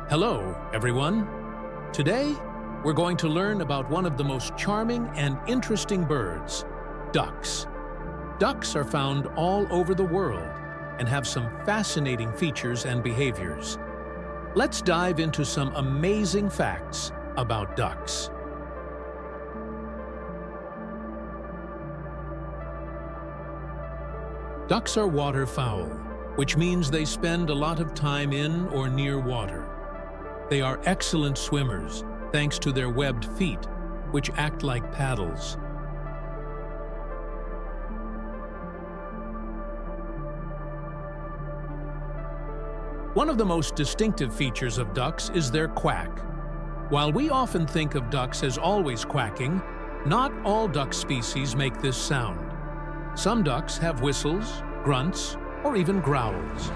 Hello, everyone. Today, we're going to learn about one of the most charming and interesting birds, ducks. Ducks are found all over the world and have some fascinating features and behaviors. Let's dive into some amazing facts about ducks. Ducks are waterfowl, which means they spend a lot of time in or near water. They are excellent swimmers, thanks to their webbed feet, which act like paddles. One of the most distinctive features of ducks is their quack. While we often think of ducks as always quacking, not all duck species make this sound. Some ducks have whistles, grunts, or even growls.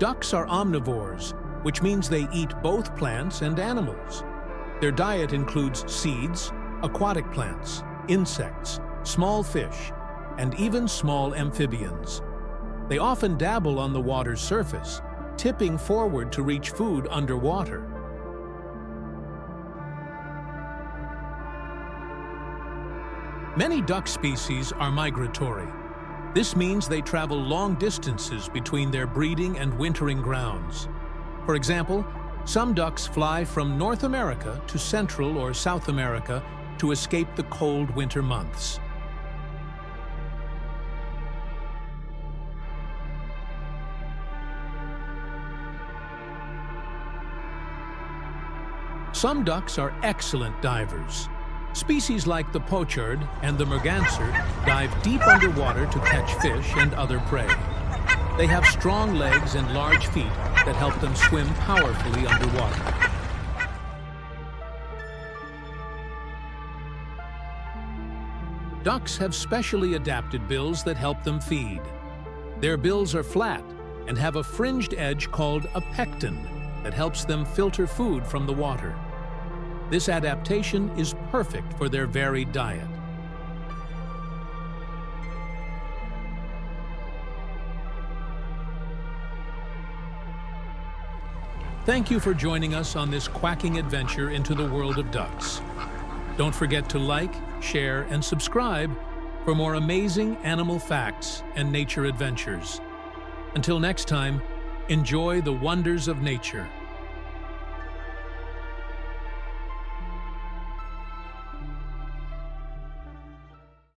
Ducks are omnivores, which means they eat both plants and animals. Their diet includes seeds, aquatic plants, insects, small fish, and even small amphibians. They often dabble on the water's surface, tipping forward to reach food underwater. Many duck species are migratory. This means they travel long distances between their breeding and wintering grounds. For example, some ducks fly from North America to Central or South America to escape the cold winter months. Some ducks are excellent divers. Species like the pochard and the merganser dive deep underwater to catch fish and other prey. They have strong legs and large feet that help them swim powerfully underwater. Ducks have specially adapted bills that help them feed. Their bills are flat and have a fringed edge called a pecten that helps them filter food from the water. This adaptation is perfect for their varied diet. Thank you for joining us on this quacking adventure into the world of ducks. Don't forget to like, share, and subscribe for more amazing animal facts and nature adventures. Until next time, enjoy the wonders of nature.